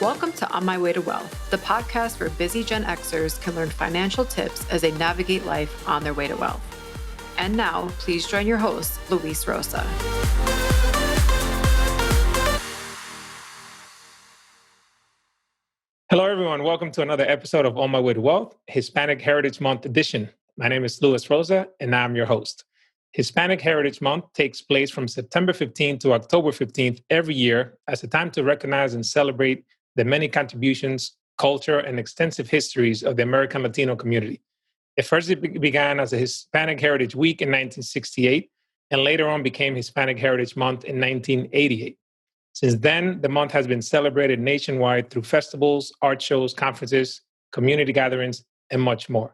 Welcome to On My Way to Wealth, the podcast where busy Gen Xers can learn financial tips as they navigate life on their way to wealth. And now, please join your host, Luis Rosa. Hello, everyone. Welcome to another episode of On My Way to Wealth, Hispanic Heritage Month Edition. My name is Luis Rosa, and I'm your host. Hispanic Heritage Month takes place from September 15th to October 15th every year as a time to recognize and celebrate the many contributions, culture, and extensive histories of the American Latino community. It first began as a Hispanic Heritage Week in 1968, and later on became Hispanic Heritage Month in 1988. Since then, the month has been celebrated nationwide through festivals, art shows, conferences, community gatherings, and much more.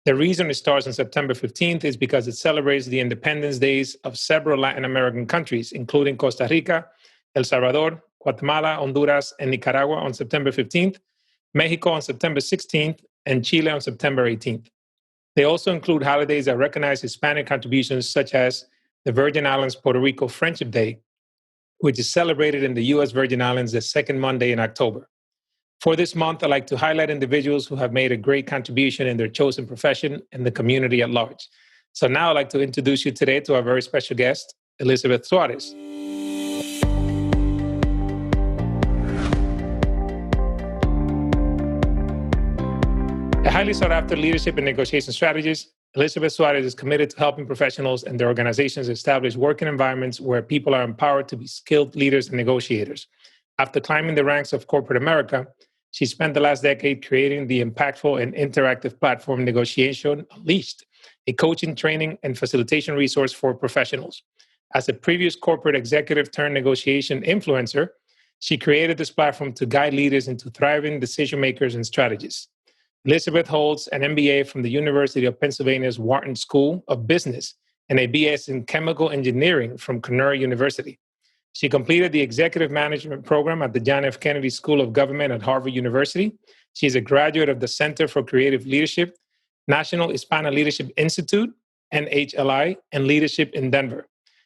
The reason it starts on September 15th is because it celebrates the independence days of several Latin American countries, including Costa Rica, El Salvador, Guatemala, Honduras, and Nicaragua on September 15th, Mexico on September 16th, and Chile on September 18th. They also include holidays that recognize Hispanic contributions, such as the Virgin Islands Puerto Rico Friendship Day, which is celebrated in the U.S. Virgin Islands the second Monday in October. For this month, I'd like to highlight individuals who have made a great contribution in their chosen profession and the community at large. So now I'd like to introduce you today to our very special guest, Elizabeth Suárez. A highly sought-after leadership and negotiation strategist, Elizabeth Suárez is committed to helping professionals and their organizations establish working environments where people are empowered to be skilled leaders and negotiators. After climbing the ranks of corporate America, she spent the last decade creating the impactful and interactive platform Negotiation Unleashed, a coaching, training, and facilitation resource for professionals. As a previous corporate executive turned negotiation influencer, she created this platform to guide leaders into thriving decision makers and strategists. Elizabeth holds an MBA from the University of Pennsylvania's Wharton School of Business and a BS in Chemical Engineering from Cornell University. She completed the Executive Management Program at the John F. Kennedy School of Government at Harvard University. She is a graduate of the Center for Creative Leadership, National Hispana Leadership Institute, NHLI, and Leadership in Denver.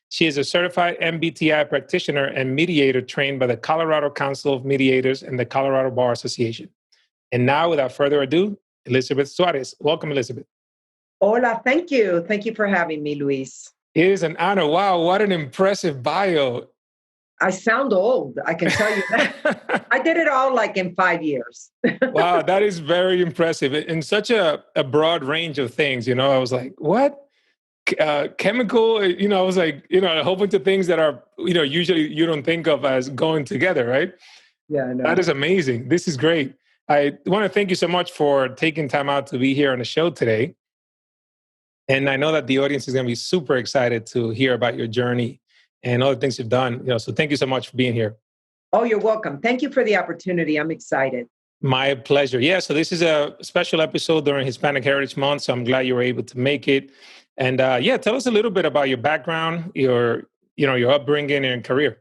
She is a certified MBTI practitioner and mediator trained by the Colorado Council of Mediators and the Colorado Bar Association. And now, without further ado, Elizabeth Suárez. Welcome, Elizabeth. Hola, thank you. Thank you for having me, Luis. It is an honor. Wow, what an impressive bio. I sound old, I can tell you that. I did it all like in 5 years. Wow, that is very impressive. In such a broad range of things, I was like, what? Chemical, I was like, a whole bunch of things that are, usually you don't think of as going together, right? Yeah, I know. That is amazing. This is great. I want to thank you so much for taking time out to be here on the show today. And I know that the audience is going to be super excited to hear about your journey and all the things you've done. So thank you so much for being here. Oh, you're welcome. Thank you for the opportunity. I'm excited. My pleasure. Yeah, so this is a special episode during Hispanic Heritage Month, so I'm glad you were able to make it. And tell us a little bit about your background, your upbringing and career.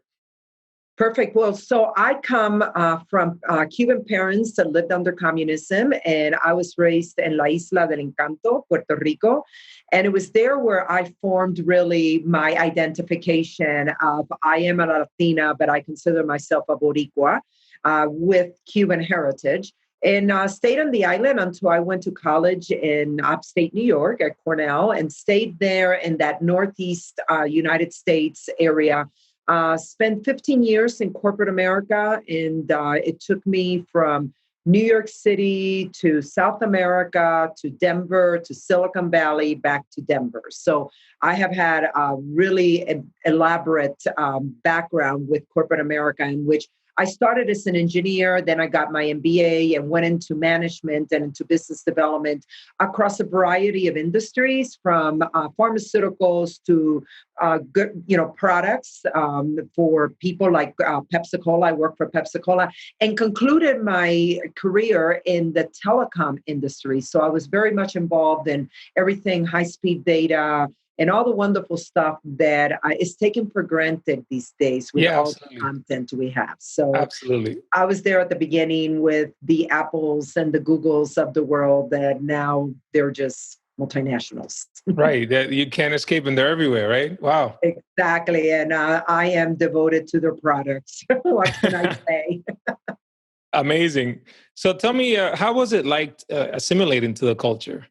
Perfect. Well, so I come from Cuban parents that lived under communism, and I was raised in La Isla del Encanto, Puerto Rico. And it was there where I formed really my identification of I am a Latina, but I consider myself a Boricua with Cuban heritage. And stayed on the island until I went to college in upstate New York at Cornell and stayed there in that Northeast United States area. Spent 15 years in corporate America, and it took me from New York City to South America to Denver to Silicon Valley back to Denver. So I have had a really elaborate background with corporate America, in which I started as an engineer, then I got my MBA and went into management and into business development across a variety of industries, from pharmaceuticals to good, products for people like Pepsi-Cola. I worked for Pepsi-Cola and concluded my career in the telecom industry. So I was very much involved in everything high-speed data, and all the wonderful stuff that is taken for granted these days with all the content we have. So absolutely, I was there at the beginning with the Apples and the Googles of the world that now they're just multinationals. Right. You can't escape them. They're everywhere, right? Wow. Exactly. And I am devoted to their products. What can I say? Amazing. So tell me, how was it like assimilating to the culture?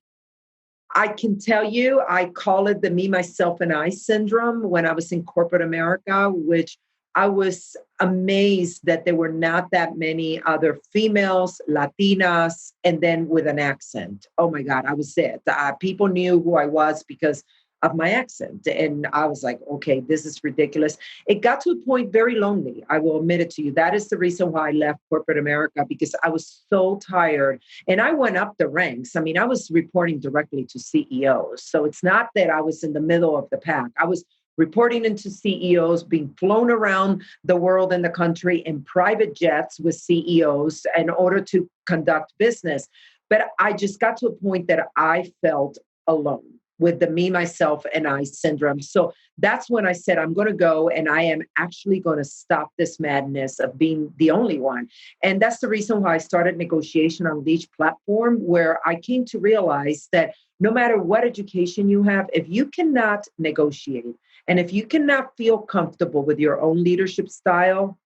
I can tell you, I call it the me, myself, and I syndrome when I was in corporate America, which I was amazed that there were not that many other females, Latinas, and then with an accent. Oh my God, I was it. People knew who I was because of my accent. And I was like, okay, this is ridiculous. It got to a point very lonely. I will admit it to you. That is the reason why I left corporate America, because I was so tired. And I went up the ranks. I mean, I was reporting directly to CEOs. So it's not that I was in the middle of the pack. I was reporting into CEOs, being flown around the world and the country in private jets with CEOs in order to conduct business. But I just got to a point that I felt alone with the me, myself, and I syndrome. So that's when I said, I'm going to go and I am actually going to stop this madness of being the only one. And that's the reason why I started Negotiation Unleashed platform, where I came to realize that no matter what education you have, if you cannot negotiate and if you cannot feel comfortable with your own leadership style,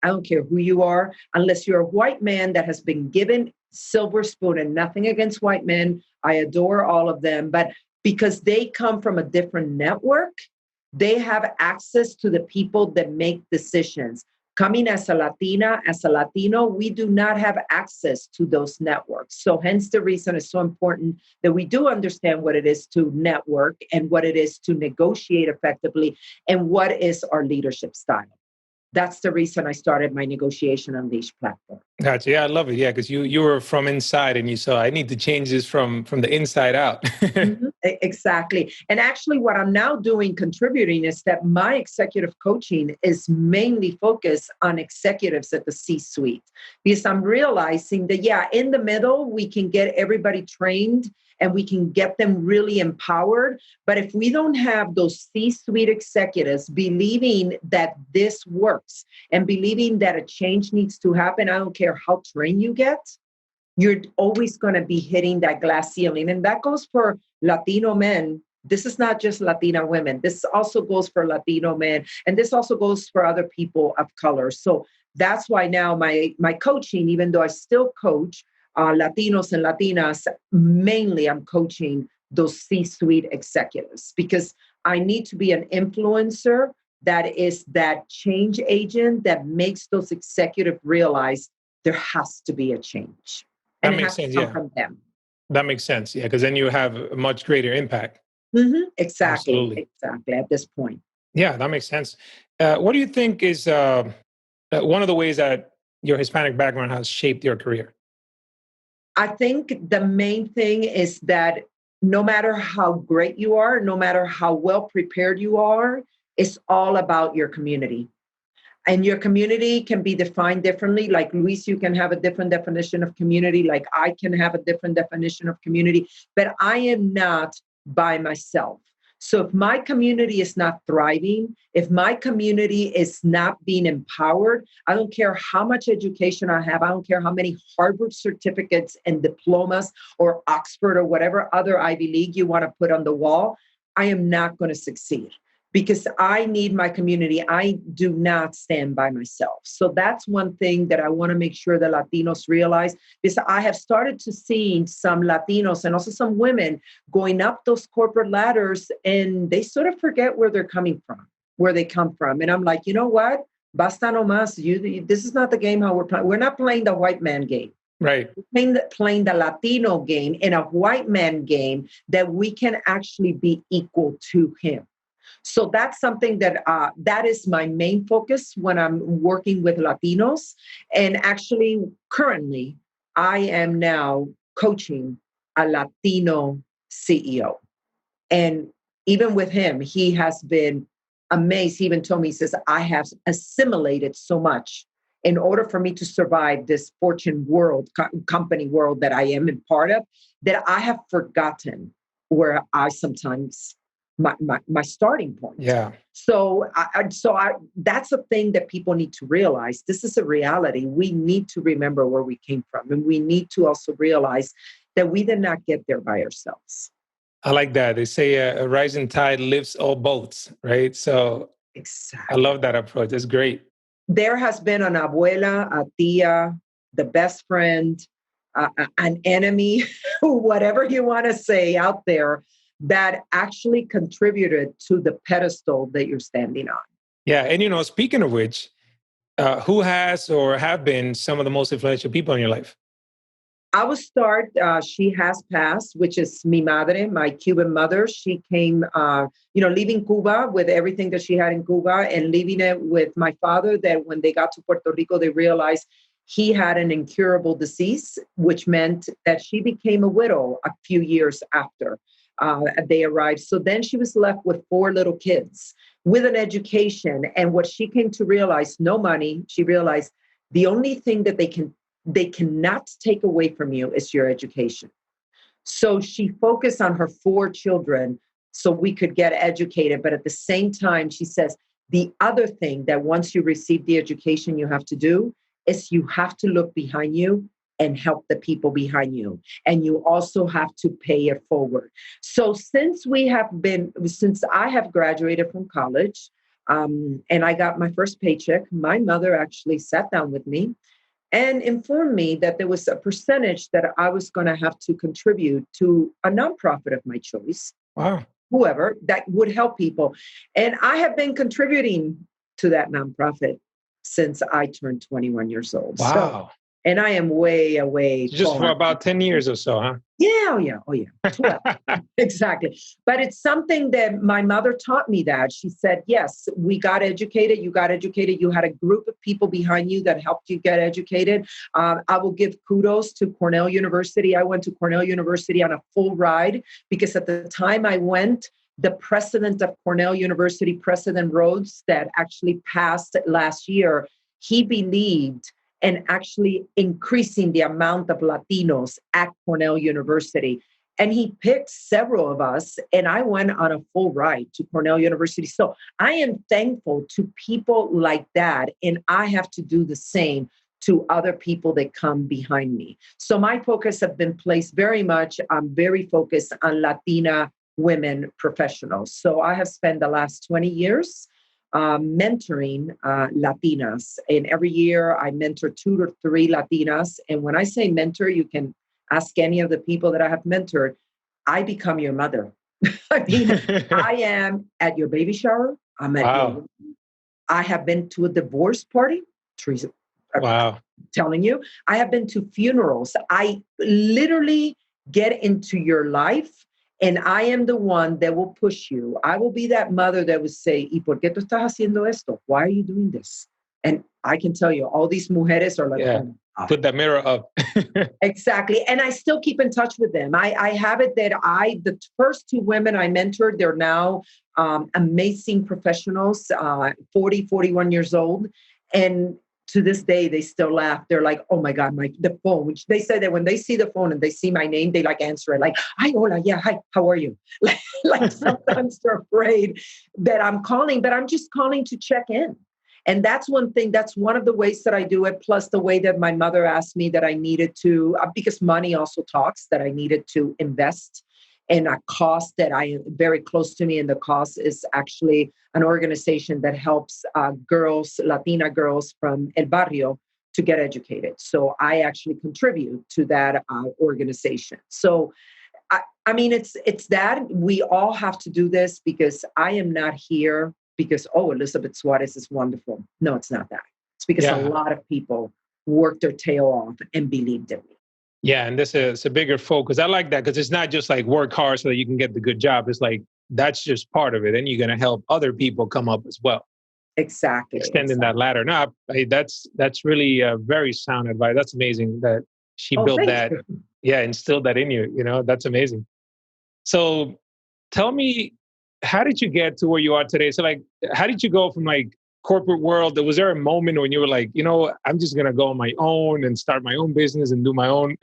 I don't care who you are, unless you're a white man that has been given silver spoon, and nothing against white men. I adore all of them, but because they come from a different network, they have access to the people that make decisions. Coming as a Latina, as a Latino, we do not have access to those networks. So hence the reason it's so important that we do understand what it is to network and what it is to negotiate effectively and what is our leadership style. That's the reason I started my Negotiation Unleashed platform. Gotcha. Yeah, I love it. Yeah, because you were from inside and you saw I need to change this from the inside out. Mm-hmm. Exactly. And actually what I'm now doing, contributing, is that my executive coaching is mainly focused on executives at the C-suite, because I'm realizing that, yeah, in the middle, we can get everybody trained and we can get them really empowered. But if we don't have those C-suite executives believing that this works and believing that a change needs to happen, I don't care how trained you get, you're always going to be hitting that glass ceiling. And that goes for Latino men. This is not just Latina women. This also goes for Latino men. And this also goes for other people of color. So that's why now my coaching, even though I still coach Latinos and Latinas, mainly I'm coaching those C-suite executives, because I need to be an influencer that is that change agent that makes those executives realize there has to be a change. That And it makes has to sense. come Yeah, from them. that makes sense. Yeah, because then you have a much greater impact. Mm-hmm. Exactly. Absolutely. Exactly. At this point. Yeah, that makes sense. What do you think is one of the ways that your Hispanic background has shaped your career? I think the main thing is that no matter how great you are, no matter how well prepared you are, it's all about your community. And your community can be defined differently. Like Luis, you can have a different definition of community. Like I can have a different definition of community, but I am not by myself. So if my community is not thriving, if my community is not being empowered, I don't care how much education I have. I don't care how many Harvard certificates and diplomas or Oxford or whatever other Ivy League you want to put on the wall, I am not going to succeed. Because I need my community. I do not stand by myself. So that's one thing that I want to make sure the Latinos realize, because I have started to see some Latinos and also some women going up those corporate ladders, and they sort of forget where they're coming from, where they come from. And I'm like, you know what? Basta no más. This is not the game how we're playing. We're not playing the white man game. Right. We're playing the Latino game in a white man game that we can actually be equal to him. So that's something that that is my main focus when I'm working with Latinos. And actually, currently, I am now coaching a Latino CEO. And even with him, he has been amazed. He even told me, he says, I have assimilated so much in order for me to survive this Fortune world, company world that I am in part of, that I have forgotten where I sometimes my starting point. Yeah. So that's a thing that people need to realize. This is a reality. We need to remember where we came from, and we need to also realize that we did not get there by ourselves. I like that. They say a rising tide lifts all boats, right? So exactly. I love that approach. That's great. There has been an abuela, a tia, the best friend, an enemy, whatever you want to say out there, that actually contributed to the pedestal that you're standing on. Yeah. And, speaking of which, who has or have been some of the most influential people in your life? I will start, she has passed, which is mi madre, my Cuban mother. She came, leaving Cuba with everything that she had in Cuba and leaving it with my father, that when they got to Puerto Rico, they realized he had an incurable disease, which meant that she became a widow a few years after they arrived. So then she was left with 4 little kids with an education. And what she came to realize, no money, she realized the only thing that they cannot take away from you is your education. So she focused on her 4 children so we could get educated. But at the same time, she says, the other thing that once you receive the education you have to do is you have to look behind you and help the people behind you. And you also have to pay it forward. So since I have graduated from college and I got my first paycheck, my mother actually sat down with me and informed me that there was a percentage that I was going to have to contribute to a nonprofit of my choice. Wow. Whoever that would help people. And I have been contributing to that nonprofit since I turned 21 years old. Wow. So, and I am way away. Just for about 10 years or so, huh? Yeah. 12. Exactly. But it's something that my mother taught me that. She said, yes, we got educated. You got educated. You had a group of people behind you that helped you get educated. I will give kudos to Cornell University. I went to Cornell University on a full ride because at the time I went, the president of Cornell University, President Rhodes, that actually passed last year, he believed in actually increasing the amount of Latinos at Cornell University. And he picked several of us, and I went on a full ride to Cornell University. So I am thankful to people like that, and I have to do the same to other people that come behind me. So my focus has been placed I'm very focused on Latina women professionals. So I have spent the last 20 years mentoring Latinas. And every year I mentor 2 to 3 Latinas. And when I say mentor, you can ask any of the people that I have mentored, I become your mother. I mean, I am at your baby shower. I have been to a divorce party. Teresa, wow. I'm telling you, I have been to funerals. I literally get into your life. And I am the one that will push you. I will be that mother that would say, ¿Y por qué tú estás haciendo esto? Why are you doing this? And I can tell you, all these mujeres are like, yeah. Put that mirror up. Exactly. And I still keep in touch with them. I have it that the first 2 women I mentored, they're now amazing professionals, 40, 41 years old. And to this day, they still laugh. They're like, oh my God, the phone, which they say that when they see the phone and they see my name, they like answer it like, hi, hola, yeah, hi, how are you? Like sometimes they're afraid that I'm calling, but I'm just calling to check in. And that's one thing, that's one of the ways that I do it. Plus the way that my mother asked me that I needed to, because money also talks, that I needed to invest in a cause that I am very close to me. And the cause is actually an organization that helps girls, Latina girls from El Barrio to get educated. So I actually contribute to that organization. So, I mean, it's that we all have to do this because I am not here because, Elizabeth Suárez is wonderful. No, it's not that. It's because a lot of people worked their tail off and believed in me. Yeah, and this is a bigger focus. I like that because it's not just like work hard so that you can get the good job. It's like, that's just part of it. And you're going to help other people come up as well. Exactly. Extending that ladder. No, that's really very sound advice. That's amazing that she built that. Yeah, instilled that in you. That's amazing. So tell me, how did you get to where you are today? So like, how did you go from like corporate world? Was there a moment when you were like, I'm just going to go on my own and start my own business and do my own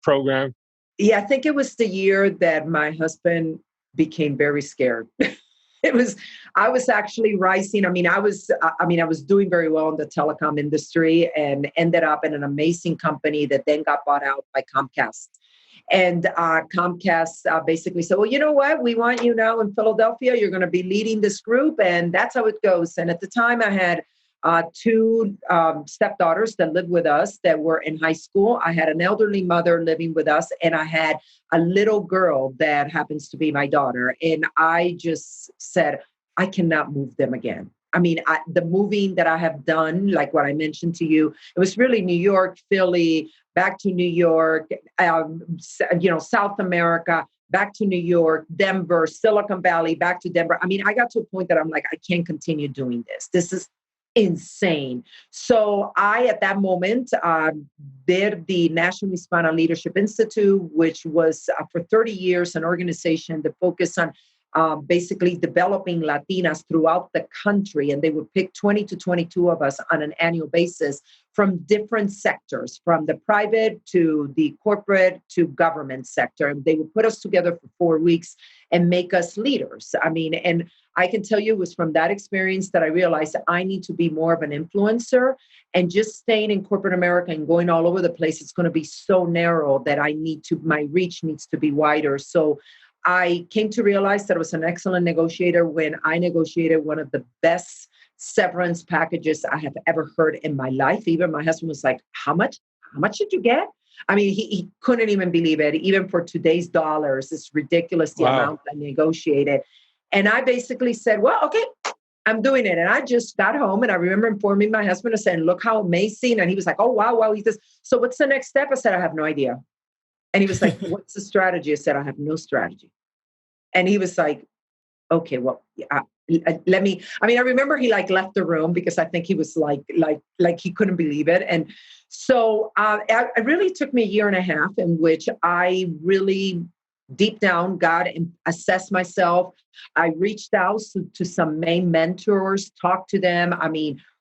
program? Yeah, I think it was the year that my husband became very scared. I was actually rising. I was doing very well in the telecom industry and ended up in an amazing company that then got bought out by Comcast. And Comcast basically said, well, you know what? We want you now in Philadelphia. You're going to be leading this group. And that's how it goes. And at the time I had two stepdaughters that lived with us that were in high school. I had an elderly mother living with us, and I had a little girl that happens to be my daughter. And I just said, I cannot move them again. I mean, the moving that I have done, like what I mentioned to you, it was really New York, Philly, back to New York, South America, back to New York, Denver, Silicon Valley, back to Denver. I mean, I got to a point that I'm like, I can't continue doing this. This is insane. So I, at that moment, did the National Hispana Leadership Institute, which was for 30 years an organization that focused on basically developing Latinas throughout the country. And they would pick 20 to 22 of us on an annual basis from different sectors, from the private to the corporate to government sector. And they would put us together for 4 weeks and make us leaders. I mean, and I can tell you it was from that experience that I realized that I need to be more of an influencer, and just staying in corporate America and going all over the place, it's going to be so narrow that my reach needs to be wider. So I came to realize that I was an excellent negotiator when I negotiated one of the best severance packages I have ever heard in my life. Even my husband was like, how much did you get? I mean, he couldn't even believe it. Even for today's dollars, it's ridiculous the amount I negotiated. And I basically said, well, okay, I'm doing it. And I just got home, and I remember informing my husband and saying, look how amazing. And he was like, oh, wow. He says, so what's the next step? I said, I have no idea. And he was like, what's the strategy? I said, I have no strategy. And he was like, okay, well, let me, I remember he left the room because I think he was like he couldn't believe it. And so it really took me a year and a half in which I really deep down got and assessed myself. I reached out to some main mentors, talked to them.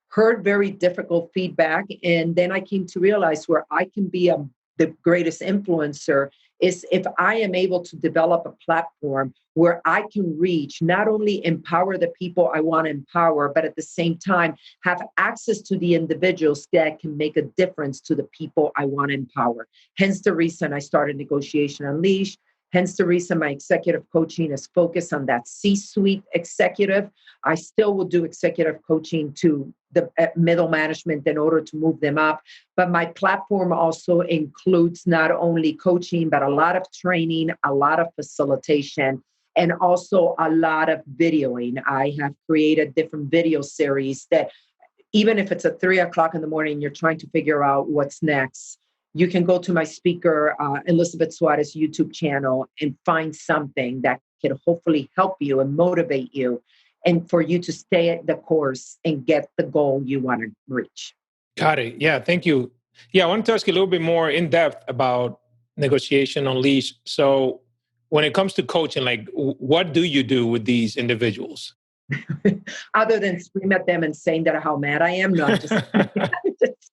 Heard very difficult feedback. And then I came to realize where I can be the greatest influencer is if I am able to develop a platform where I can reach, not only empower the people I want to empower, but at the same time, have access to the individuals that can make a difference to the people I want to empower. Hence the reason I started Negotiation Unleashed. Hence the reason my executive coaching is focused on that C-suite executive. I still will do executive coaching to the middle management in order to move them up. But my platform also includes not only coaching, but a lot of training, a lot of facilitation, and also a lot of videoing. I have created different video series that even if it's at 3:00 in the morning, you're trying to figure out what's next, you can go to my speaker, Elizabeth Suárez YouTube channel and find something that can hopefully help you and motivate you and for you to stay at the course and get the goal you want to reach. Got it. Yeah, thank you. Yeah, I wanted to ask you a little bit more in depth about Negotiation Unleashed. So when it comes to coaching, what do you do with these individuals? Other than scream at them and saying that how mad I am? No, I'm just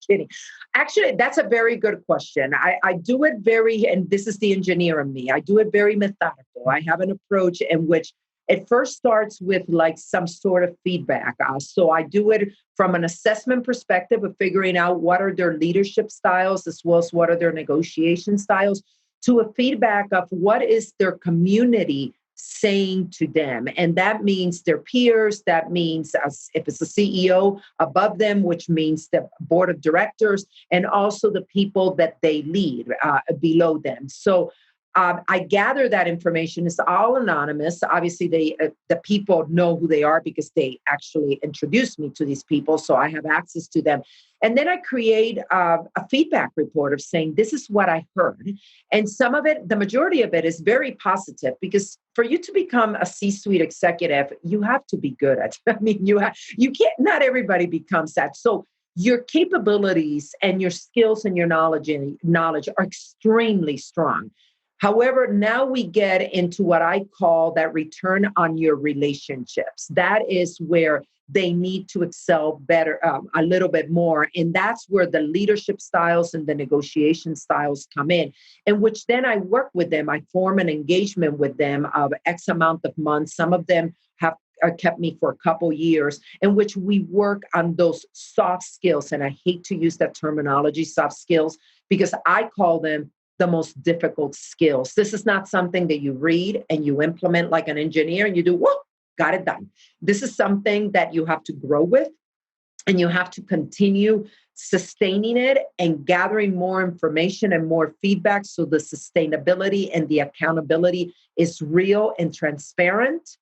kidding. Actually, that's a very good question. I do it and this is the engineer in me, I do it very methodical. I have an approach in which it first starts with some sort of feedback. So I do it from an assessment perspective of figuring out what are their leadership styles as well as what are their negotiation styles, to a feedback of what is their community saying to them. And that means their peers, that means if it's a CEO above them, which means the board of directors, and also the people that they lead below them. So I gather that information. It's all anonymous. Obviously, the people know who they are because they actually introduced me to these people. So I have access to them. And then I create a feedback report of saying, this is what I heard. And some of it, the majority of it is very positive because for you to become a C-suite executive, you have to be good at it. You can't, not everybody becomes that. So your capabilities and your skills and your knowledge are extremely strong. However, now we get into what I call that return on your relationships. That is where they need to excel better, a little bit more. And that's where the leadership styles and the negotiation styles come in which then I work with them. I form an engagement with them of X amount of months. Some of them have kept me for a couple years in which we work on those soft skills. And I hate to use that terminology, soft skills, because I call them the most difficult skills. This is not something that you read and you implement like an engineer and you do, whoop, got it done. This is something that you have to grow with. and you have to continue sustaining it and gathering more information and more feedback so the sustainability and the accountability is real and transparent,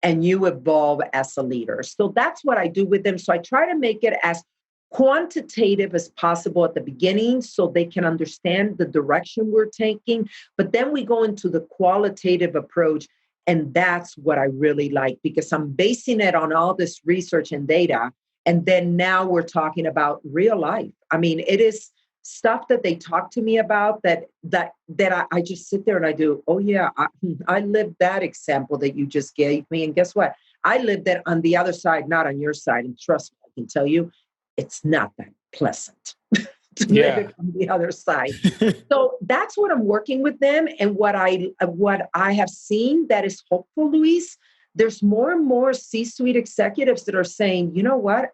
and you evolve as a leader. So that's what I do with them. So I try to make it as quantitative as possible at the beginning so they can understand the direction we're taking. But then we go into the qualitative approach. And that's what I really like, because I'm basing it on all this research and data. And then now we're talking about real life. I mean, it is stuff that they talk to me about that I just sit there and I do, oh yeah, I lived that example that you just gave me. And guess what? I lived that on the other side, not on your side. And trust me, I can tell you, it's not that pleasant to live it on the other side. So that's what I'm working with them. And what I have seen that is hopeful, Luis, there's more and more C-suite executives that are saying, you know what,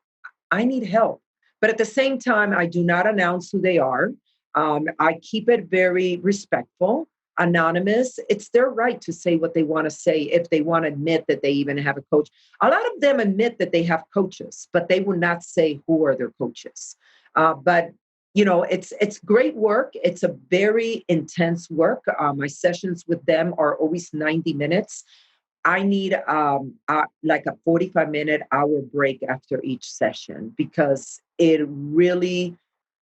I need help. But at the same time, I do not announce who they are. I keep it very respectful, anonymous. It's their right to say what they want to say if they want to admit that they even have a coach. A lot of them admit that they have coaches, but they will not say who are their coaches. But you know, it's great work. It's a very intense work. My sessions with them are always 90 minutes. I need like a 45-minute hour break after each session because it really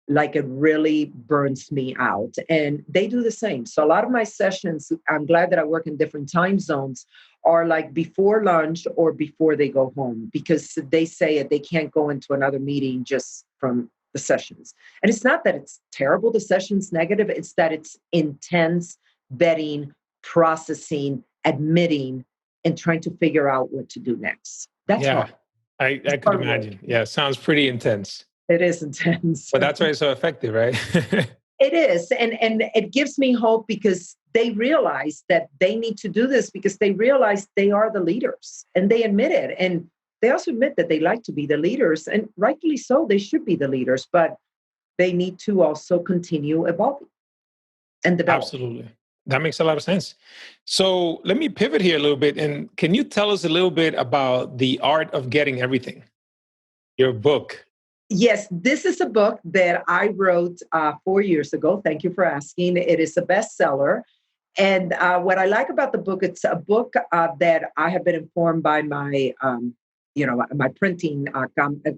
burns me out. And they do the same. So a lot of my sessions, I'm glad that I work in different time zones, are like before lunch or before they go home, because they say they can't go into another meeting just from the sessions. And it's not that it's terrible, the session's negative, it's that it's intense vetting, processing, admitting, and trying to figure out what to do next. That's hard. I could imagine. Yeah, sounds pretty intense. It is intense. But that's why it's so effective, right? It is. And it gives me hope because they realize that they need to do this because they realize they are the leaders and they admit it. And they also admit that they like to be the leaders, and rightfully so, they should be the leaders, but they need to also continue evolving and develop. Absolutely. That makes a lot of sense. So let me pivot here a little bit. And can you tell us a little bit about The Art of Getting Everything, your book? Yes, this is a book that I wrote 4 years ago. Thank you for asking. It is a bestseller. And what I like about the book, it's a book that I have been informed by my my printing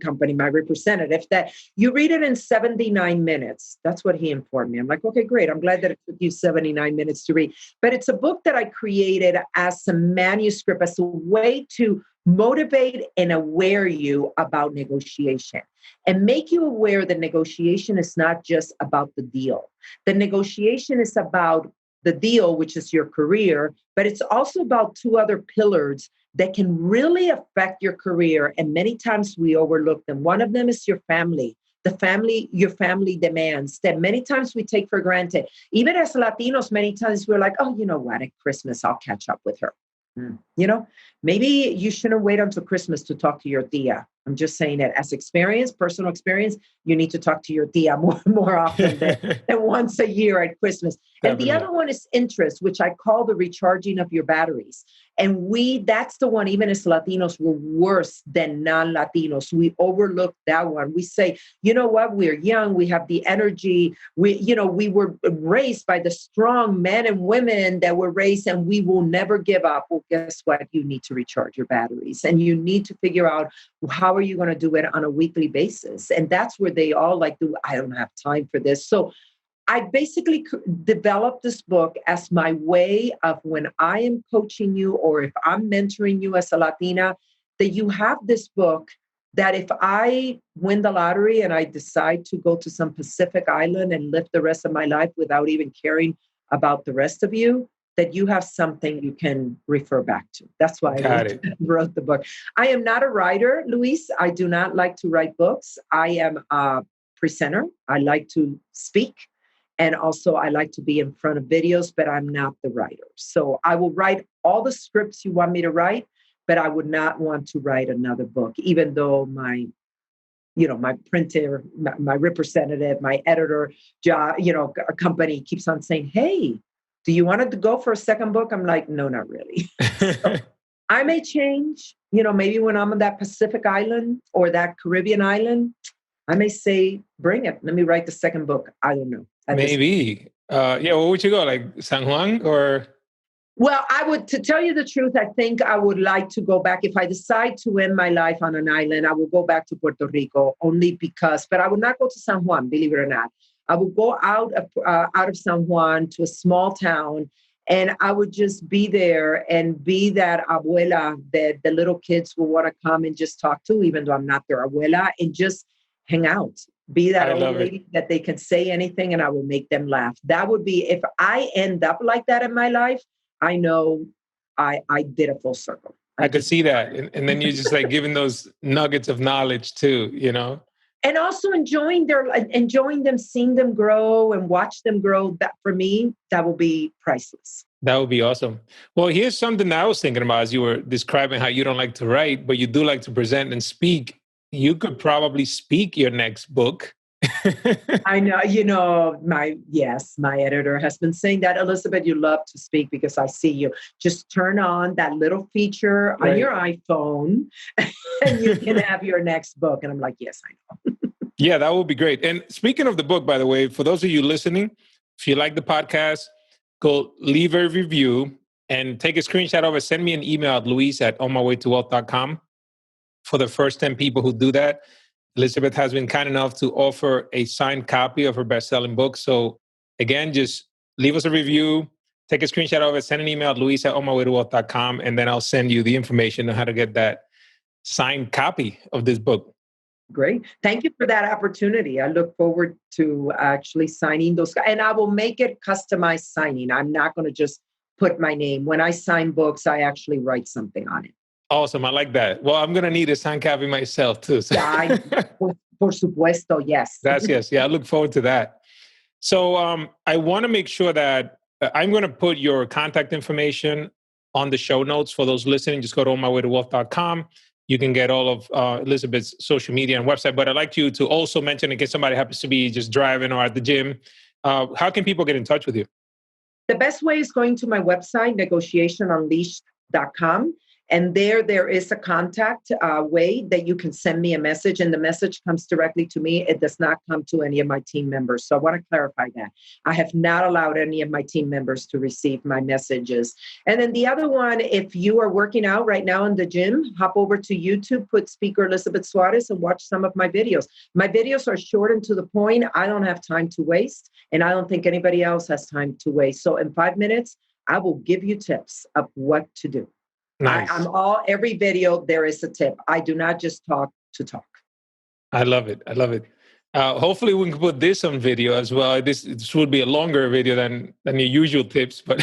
company, my representative, that you read it in 79 minutes. That's what he informed me. I'm like, okay, great. I'm glad that it took you 79 minutes to read. But it's a book that I created as a manuscript, as a way to motivate and aware you about negotiation and make you aware that negotiation is not just about the deal. The negotiation is about the deal, which is your career, but it's also about two other pillars that can really affect your career. And many times we overlook them. One of them is your family. Your family demands that many times we take for granted. Even as Latinos, many times we're like, oh, you know what, at Christmas, I'll catch up with her. You know, maybe you shouldn't wait until Christmas to talk to your tia. I'm just saying that as experience, personal experience, you need to talk to your tia more often than once a year at Christmas. Definitely. And the other one is interest, which I call the recharging of your batteries. And that's the one, even as Latinos, we're worse than non-Latinos. We overlook that one. We say, you know what, we're young, we have the energy. We were raised by the strong men and women that were raised, and we will never give up. Well, guess what? You need to recharge your batteries, and you need to figure out how are you going to do it on a weekly basis. And that's where they all like, I don't have time for this. So I basically developed this book as my way of when I am coaching you or if I'm mentoring you as a Latina, that you have this book that if I win the lottery and I decide to go to some Pacific island and live the rest of my life without even caring about the rest of you, that you have something you can refer back to. That's why I wrote the book. I am not a writer, Luis. I do not like to write books. I am a presenter. I like to speak. And also I like to be in front of videos, but I'm not the writer. So I will write all the scripts you want me to write, but I would not want to write another book, even though my printer, my representative, my editor, a company keeps on saying, hey, do you want to go for a second book? I'm like, no, not really. I may change, maybe when I'm on that Pacific island or that Caribbean island, I may say, bring it. Let me write the second book. I don't know. Maybe. Yeah, where would you go? Like San Juan or? Well, to tell you the truth, I think I would like to go back. If I decide to end my life on an island, I will go back to Puerto Rico only because, but I would not go to San Juan, believe it or not. I would go out of San Juan to a small town, and I would just be there and be that abuela that the little kids will want to come and just talk to, even though I'm not their abuela, and just hang out. Be that old lady that they can say anything and I will make them laugh. That would be, if I end up like that in my life, I know I did a full circle. I could see that. And then you're just like giving those nuggets of knowledge too, And also enjoying them, seeing them grow and watch them grow. That for me, that will be priceless. That would be awesome. Well, here's something that I was thinking about as you were describing how you don't like to write, but you do like to present and speak. You could probably speak your next book. I know, my editor has been saying that, Elizabeth, you love to speak because I see you. Just turn on that little feature on your iPhone and you can have your next book. And I'm like, yes, I know. Yeah, that would be great. And speaking of the book, by the way, for those of you listening, if you like the podcast, go leave a review and take a screenshot of it. Send me an email at luis@onmywaytowealth.com. For the first 10 people who do that, Elizabeth has been kind enough to offer a signed copy of her best-selling book. So again, just leave us a review, take a screenshot of it, send an email at luis@onmywaytowealth.com, and then I'll send you the information on how to get that signed copy of this book. Great. Thank you for that opportunity. I look forward to actually signing those. And I will make it customized signing. I'm not going to just put my name. When I sign books, I actually write something on it. Awesome. I like that. Well, I'm going to need a signed copy myself too. So. Yeah, por supuesto, yes. Yes. Yeah, I look forward to that. So I want to make sure that I'm going to put your contact information on the show notes for those listening. Just go to onmywaytowealth.com. You can get all of Elizabeth's social media and website. But I'd like you to also mention, in case somebody happens to be just driving or at the gym, how can people get in touch with you? The best way is going to my website, negotiationunleashed.com. And there is a contact way that you can send me a message, and the message comes directly to me. It does not come to any of my team members. So I want to clarify that. I have not allowed any of my team members to receive my messages. And then the other one, if you are working out right now in the gym, hop over to YouTube, put Speaker Elizabeth Suárez, and watch some of my videos. My videos are short and to the point. I don't have time to waste, and I don't think anybody else has time to waste. So in 5 minutes, I will give you tips of what to do. Nice. Every video, there is a tip. I do not just talk to talk. I love it. Hopefully we can put this on video as well. This would be a longer video than your usual tips, but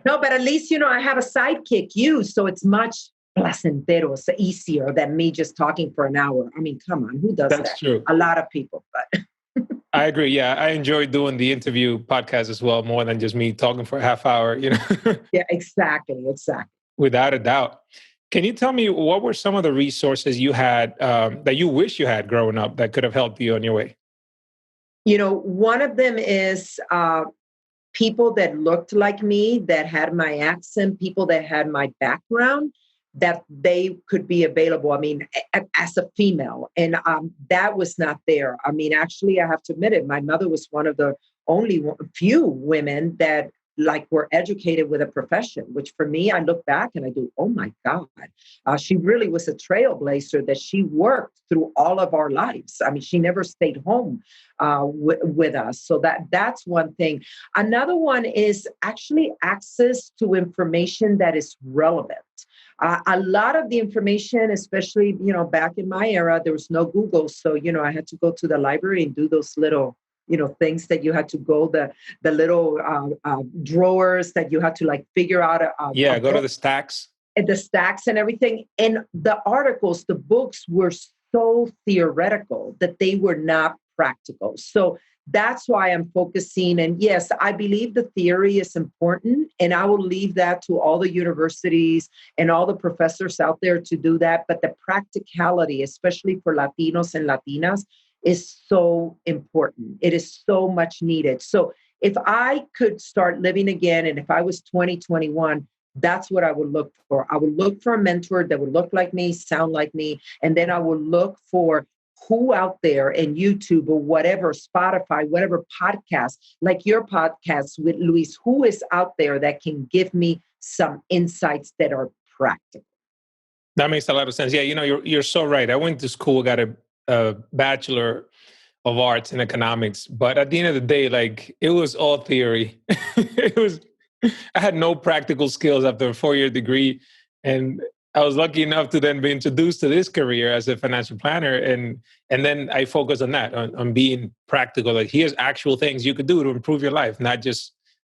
no, but at least, I have a sidekick, you, so it's much placentero, it's easier than me just talking for an hour. I mean, come on, who does that? That's true. A lot of people, but I agree. Yeah, I enjoy doing the interview podcast as well, more than just me talking for a half hour, Yeah, exactly. Without a doubt. Can you tell me what were some of the resources you had that you wish you had growing up that could have helped you on your way? One of them is people that looked like me, that had my accent, people that had my background, that they could be available. I mean, as a female, and that was not there. I mean, actually, I have to admit it. My mother was one of the only few women that were educated with a profession, which for me, I look back and I do, oh my God, she really was a trailblazer that she worked through all of our lives. I mean, she never stayed home with us. So that's one thing. Another one is actually access to information that is relevant. A lot of the information, especially, back in my era, there was no Google. So, I had to go to the library and do those little things that you had to go, the little drawers that you had to figure out. Go to the stacks. And the stacks and everything. And the articles, the books were so theoretical that they were not practical. So that's why I'm focusing. And yes, I believe the theory is important, and I will leave that to all the universities and all the professors out there to do that. But the practicality, especially for Latinos and Latinas, is so important. It is so much needed. So if I could start living again, and if I was 20, 21, That's what I would look for. I would look for a mentor that would look like me, sound like me, and then I would look for who out there in YouTube or whatever, Spotify, whatever podcast, like your podcast with Luis, who is out there that can give me some insights that are practical. That makes a lot of sense. Yeah, you're so right. I went to school, got a Bachelor of Arts in economics, but at the end of the day, like it was all theory. I had no practical skills after a 4-year degree, and I was lucky enough to then be introduced to this career as a financial planner, and then I focused on that, on being practical. Like here's actual things you could do to improve your life, not just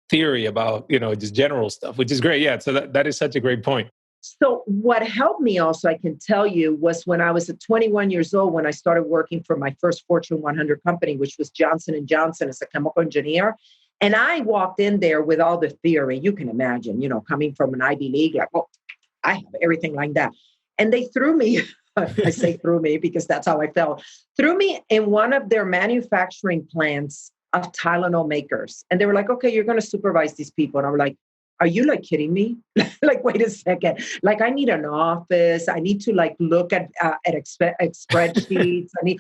theory about just general stuff, which is great. Yeah, so that is such a great point. So what helped me also, I can tell you, was when I was at 21 years old, when I started working for my first Fortune 100 company, which was Johnson & Johnson as a chemical engineer. And I walked in there with all the theory. You can imagine, coming from an Ivy League, like, oh, I have everything like that. And they threw me, I say threw me because that's how I felt, threw me in one of their manufacturing plants of Tylenol makers. And they were like, okay, you're going to supervise these people. And I was like, are you like kidding me? Like, wait a second. Like, I need an office. I need to like look at spreadsheets. And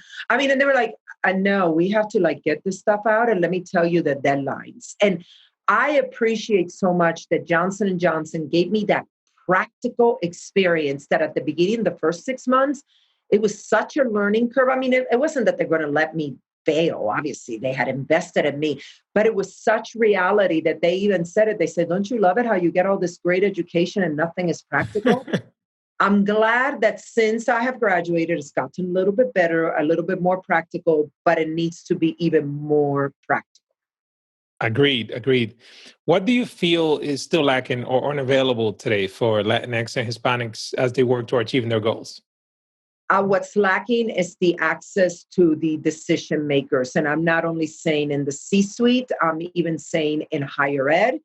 they were like, no, we have to like get this stuff out. And let me tell you the deadlines. And I appreciate so much that Johnson & Johnson gave me that practical experience that at the beginning, the first 6 months, it was such a learning curve. I mean, it wasn't that they're going to let me fail. Obviously, they had invested in me, but it was such reality that they even said it. They said, don't you love it how you get all this great education and nothing is practical? I'm glad that since I have graduated, it's gotten a little bit better, a little bit more practical, but it needs to be even more practical. Agreed. What do you feel is still lacking or unavailable today for Latinx and Hispanics as they work toward achieving their goals? What's lacking is the access to the decision makers. And I'm not only saying in the C-suite, I'm even saying in higher ed,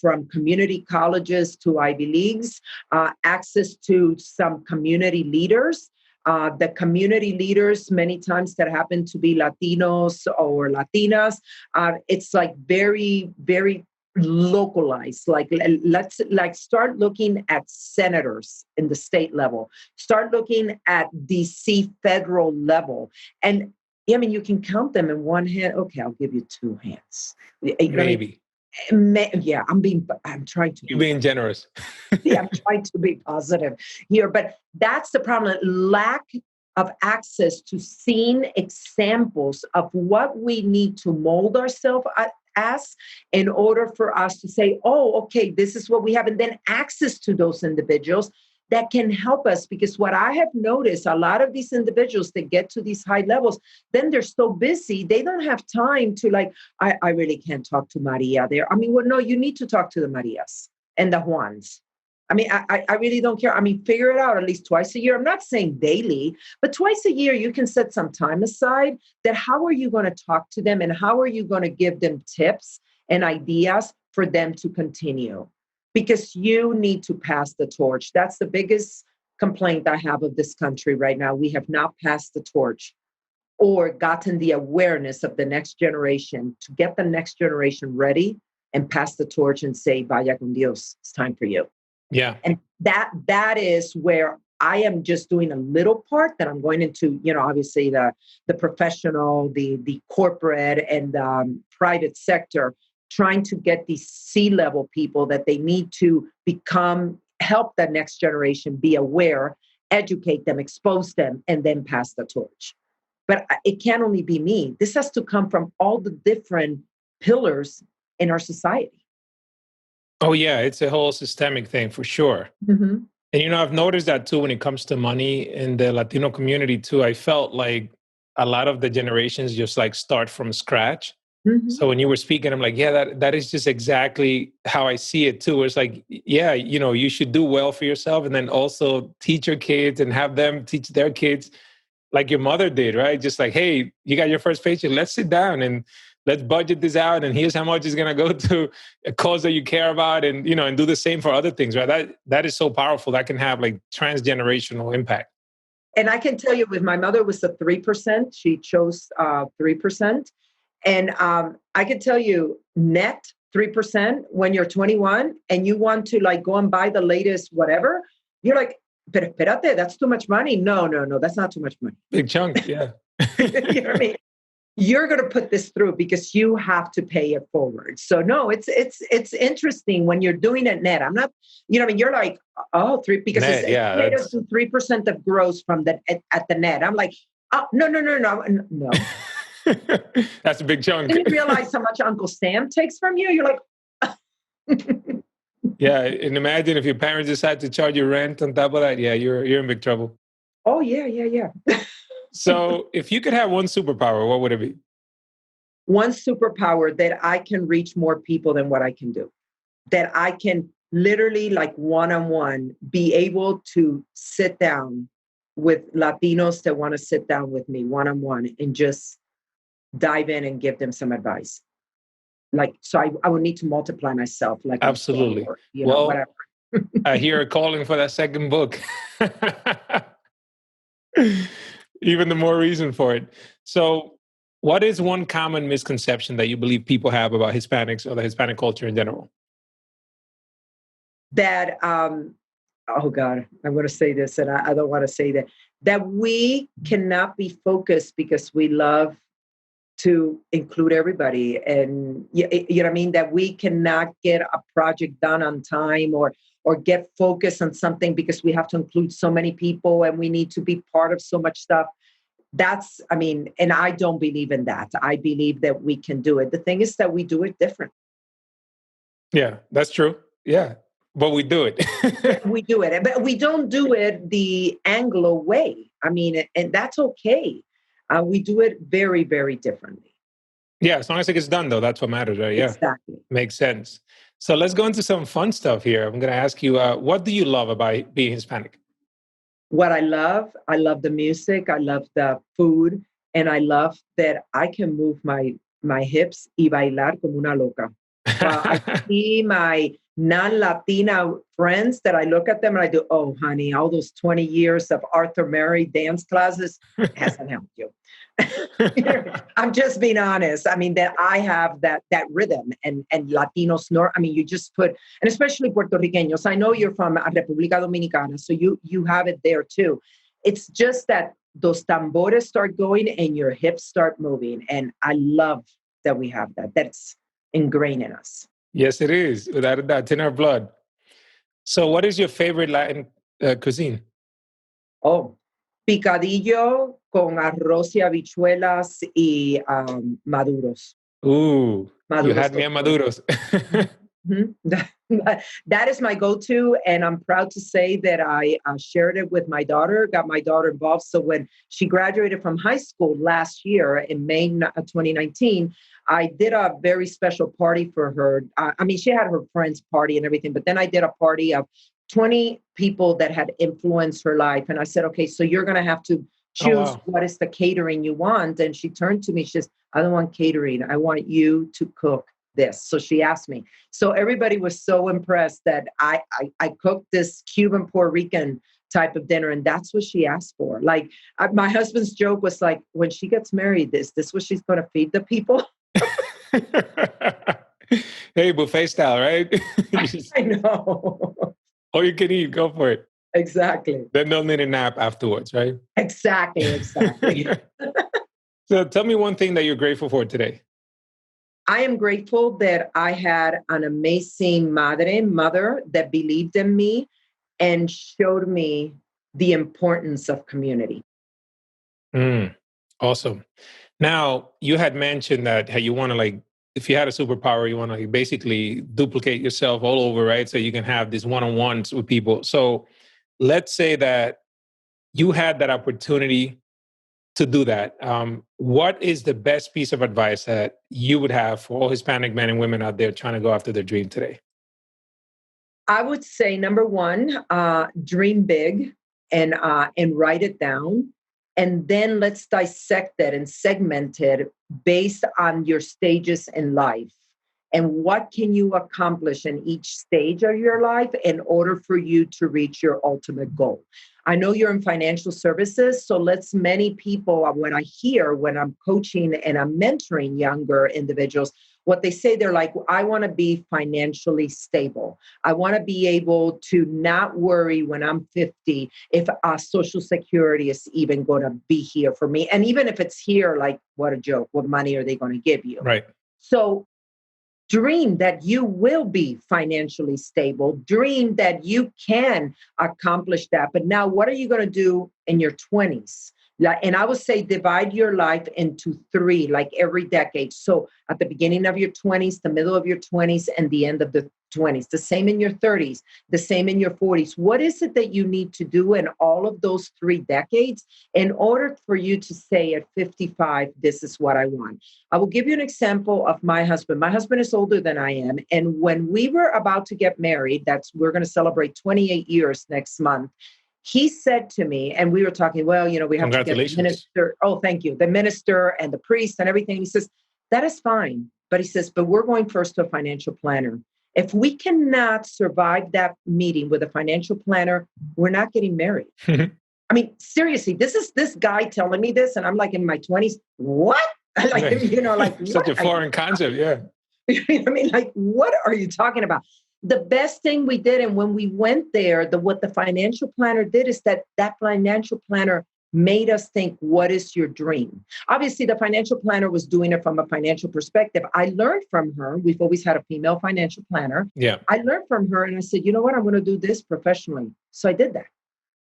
from community colleges to Ivy Leagues, access to some community leaders. The community leaders, many times that happen to be Latinos or Latinas, it's like very, very localized. Like let's start looking at senators in the state level, start looking at DC federal level. And I mean, you can count them in one hand. Okay, I'll give you two hands. Maybe. Yeah, I'm trying to. You're being generous. Yeah, I'm trying to be positive here, but that's the problem. Lack of access to seeing examples of what we need to mold ourselves as in order for us to say, oh, okay, this is what we have. And then access to those individuals that can help us. Because what I have noticed, a lot of these individuals that get to these high levels, then they're so busy, they don't have time to like, I really can't talk to Maria there. I mean, well, no, you need to talk to the Marias and the Juans. I mean, I really don't care. I mean, figure it out at least twice a year. I'm not saying daily, but twice a year, you can set some time aside that how are you going to talk to them and how are you going to give them tips and ideas for them to continue? Because you need to pass the torch. That's the biggest complaint I have of this country right now. We have not passed the torch or gotten the awareness of the next generation to get the next generation ready and pass the torch and say, vaya con Dios, it's time for you. Yeah. And that is where I am just doing a little part that I'm going into, obviously the professional, the corporate and private sector, trying to get these C-level people that they need to help the next generation be aware, educate them, expose them, and then pass the torch. But it can't only be me. This has to come from all the different pillars in our society. Oh, yeah. It's a whole systemic thing for sure. Mm-hmm. And, I've noticed that too when it comes to money in the Latino community too. I felt like a lot of the generations just like start from scratch. Mm-hmm. So when you were speaking, I'm like, yeah, that is just exactly how I see it too. It's like, yeah, you should do well for yourself and then also teach your kids and have them teach their kids like your mother did, right? Just like, hey, you got your first paycheck. Let's sit down and let's budget this out. And here's how much is going to go to a cause that you care about and, and do the same for other things, right? That is so powerful. That can have like transgenerational impact. And I can tell you with my mother was a 3%. She chose 3%. And I can tell you net 3% when you're 21 and you want to like go and buy the latest whatever, you're like, pero espérate, that's too much money. No, that's not too much money. Big chunk, yeah. You know what I mean? You're going to put this through because you have to pay it forward. So no, it's interesting when you're doing it net. I'm not, you know, I mean, you're like, oh, because net, it's to 3% of gross from the at the net. I'm like, oh, no. That's a big chunk. Then you realize how much Uncle Sam takes from you. You're like, yeah, and imagine if your parents decide to charge you rent on top of that. Yeah, you're in big trouble. Oh yeah. So if you could have one superpower, what would it be? One superpower that I can reach more people than what I can do. That I can literally, like one-on-one, be able to sit down with Latinos that want to sit down with me one-on-one and just dive in and give them some advice. Like, so I would need to multiply myself. Like, absolutely. Or, whatever. I hear a calling for that second book. Even the more reason for it. So what is one common misconception that you believe people have about Hispanics or the Hispanic culture in general? That, oh God, I'm going to say this and I don't want to say that we cannot be focused because we love to include everybody. And you know what I mean? That we cannot get a project done on time or get focused on something because we have to include so many people and we need to be part of so much stuff. And I don't believe in that. I believe that we can do it. The thing is that we do it different. Yeah, that's true. Yeah, but we do it. We do it, but we don't do it the Anglo way. I mean, and that's okay. We do it very, very differently. Yeah, as long as it gets done, though, that's what matters, right? Yeah, exactly. Makes sense. So let's go into some fun stuff here. I'm going to ask you, what do you love about being Hispanic? What I love the music, I love the food, and I love that I can move my hips y bailar como una loca. I see my non-Latina friends that I look at them and I do, oh, honey, all those 20 years of Arthur Murray dance classes hasn't helped you. I'm just being honest. I mean, that I have that rhythm and Latinos, you just put, and especially Puerto Ricanos. I know you're from República Dominicana, so you have it there too. It's just that those tambores start going and your hips start moving. And I love that we have that. That's ingrained in us. Yes, it is. Without a doubt, it's in our blood. So what is your favorite Latin cuisine? Oh, picadillo con arroz y habichuelas y maduros. Ooh, maduros. You had me at maduros. Mm-hmm. That is my go-to. And I'm proud to say that I shared it with my daughter, got my daughter involved. So when she graduated from high school last year in May 2019, I did a very special party for her. She had her friends party and everything, but then I did a party of 20 people that had influenced her life. And I said, okay, so you're going to have to choose what is the catering you want. And she turned to me, she says, I don't want catering. I want you to cook this. So she asked me. So everybody was so impressed that I cooked this Cuban Puerto Rican type of dinner. And that's what she asked for. Like my husband's joke was like, when she gets married, this what she's going to feed the people. Hey, buffet style, right? I know. All you can eat, go for it. Exactly. Then they'll need a nap afterwards, right? Exactly. So tell me one thing that you're grateful for today. I am grateful that I had an amazing mother that believed in me and showed me the importance of community. Awesome. Now, you had mentioned that how you want to if you had a superpower, you want to basically duplicate yourself all over, right? So you can have these one-on-ones with people. So let's say that you had that opportunity to do that. What is the best piece of advice that you would have for all Hispanic men and women out there trying to go after their dream today? I would say, number one, dream big and write it down. And then let's dissect it and segment it based on your stages in life and what can you accomplish in each stage of your life in order for you to reach your ultimate goal. I know you're in financial services, so many people, when I hear, when I'm coaching and I'm mentoring younger individuals, what they say, they're like, I want to be financially stable. I want to be able to not worry when I'm 50 if Social Security is even going to be here for me. And even if it's here, like, what a joke. What money are they going to give you? Right. So dream that you will be financially stable. Dream that you can accomplish that. But now what are you going to do in your 20s? And I would say divide your life into 3, like every decade. So at the beginning of your 20s, the middle of your 20s, and the end of the 20s. The same in your 30s, the same in your 40s. What is it that you need to do in all of those 3 decades in order for you to say at 55, this is what I want? I will give you an example of my husband. My husband is older than I am. And when we were about to get married, we're going to celebrate 28 years next month. He said to me, and we were talking, well, we have to get the minister. Oh, thank you. The minister and the priest and everything. He says, that is fine. But he says, but we're going first to a financial planner. If we cannot survive that meeting with a financial planner, we're not getting married. I mean, seriously, this is this guy telling me this, and I'm like in my 20s. What? Such a foreign concept. Yeah. I mean, like, what are you talking about? The best thing we did, and when we went there, what the financial planner did is that financial planner made us think, what is your dream? Obviously, the financial planner was doing it from a financial perspective. I learned from her. We've always had a female financial planner. Yeah. I learned from her and I said, you know what? I'm going to do this professionally. So I did that.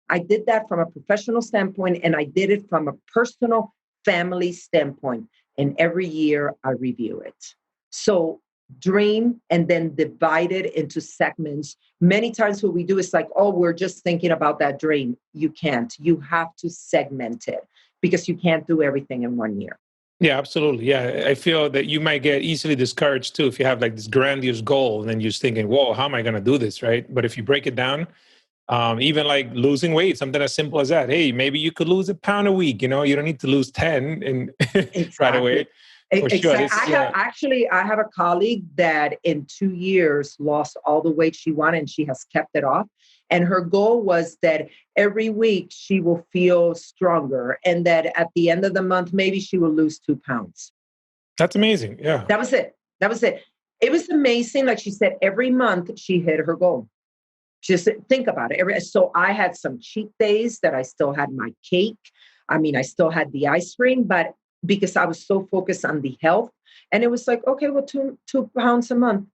I did that from a professional standpoint, and I did it from a personal family standpoint. And every year I review it. So dream and then divide it into segments. Many times what we do is like, oh, we're just thinking about that dream. You can't. You have to segment it because you can't do everything in 1 year. Yeah, absolutely. Yeah, I feel that you might get easily discouraged too if you have like this grandiose goal and then you're thinking, whoa, how am I going to do this, right? But if you break it down, even like losing weight, something as simple as that. Hey, maybe you could lose 1 pound a week. You don't need to lose 10 and right away. For sure. I have a colleague that in 2 years lost all the weight she wanted and she has kept it off. And her goal was that every week she will feel stronger and that at the end of the month, maybe she will lose 2 pounds. That's amazing. Yeah. That was it. It was amazing. Like she said, every month she hit her goal. Just think about it. So I had some cheat days that I still had my cake. I mean, I still had the ice cream, but because I was so focused on the health. And it was like, okay, well, 2 pounds a month,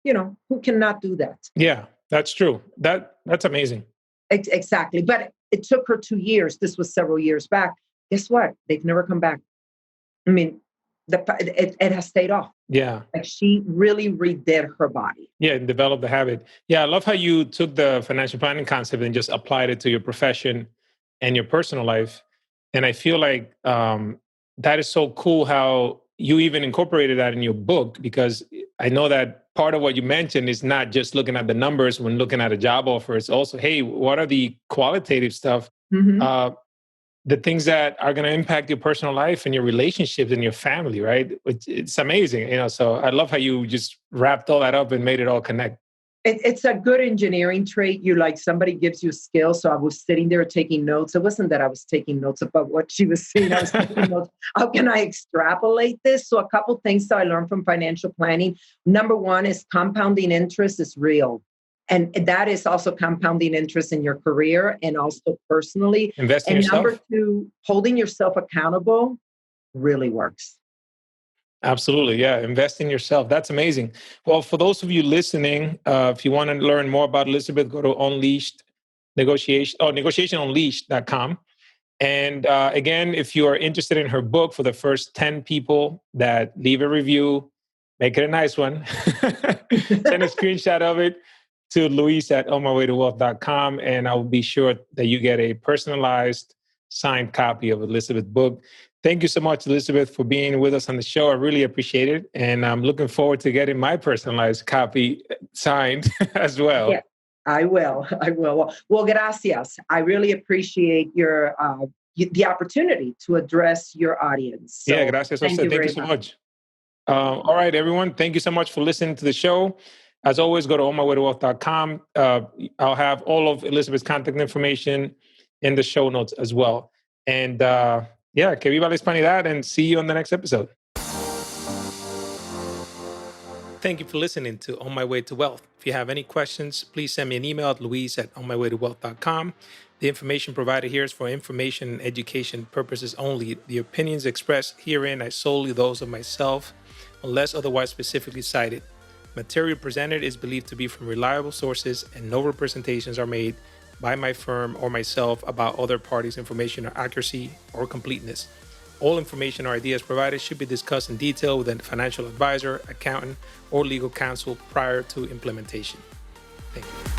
who cannot do that? Yeah, that's true. That's amazing. Exactly. But it took her 2 years. This was several years back. Guess what? They've never come back. I mean, it has stayed off. Yeah. Like she really redid her body. Yeah, and developed the habit. Yeah, I love how you took the financial planning concept and just applied it to your profession and your personal life. And I feel like that is so cool how you even incorporated that in your book, because I know that part of what you mentioned is not just looking at the numbers when looking at a job offer. It's also, hey, what are the qualitative stuff, the things that are going to impact your personal life and your relationships and your family, right? It's amazing, So I love how you just wrapped all that up and made it all connect. It's a good engineering trait. Somebody gives you a skill. So I was sitting there taking notes. It wasn't that I was taking notes about what she was saying. I was taking notes. How can I extrapolate this? So a couple things that I learned from financial planning. Number one is compounding interest is real. And that is also compounding interest in your career and also personally. Invest in yourself. Number two, holding yourself accountable really works. Absolutely. Yeah. Invest in yourself. That's amazing. Well, for those of you listening, if you want to learn more about Elizabeth, go to negotiationunleashed.com. And again, if you are interested in her book, for the first 10 people that leave a review, make it a nice one. Send a screenshot of it to Luis at onmywaytowealth.com. And I will be sure that you get a personalized signed copy of Elizabeth's book. Thank you so much, Elizabeth, for being with us on the show. I really appreciate it. And I'm looking forward to getting my personalized copy signed as well. Yeah, I will. Well, gracias. I really appreciate your the opportunity to address your audience. So, yeah, gracias. Thank you so much. All right, everyone. Thank you so much for listening to the show. As always, go to onmywaytowealth.com. I'll have all of Elizabeth's contact information in the show notes as well. And que viva la hispanidad, and see you on the next episode. Thank you for listening to On My Way to Wealth. If you have any questions, please send me an email at luis@onmywaytowealth.com. The information provided here is for information and education purposes only. The opinions expressed herein are solely those of myself, unless otherwise specifically cited. Material presented is believed to be from reliable sources, and no representations are made by my firm or myself about other parties' information or accuracy or completeness. All information or ideas provided should be discussed in detail with a financial advisor, accountant, or legal counsel prior to implementation. Thank you.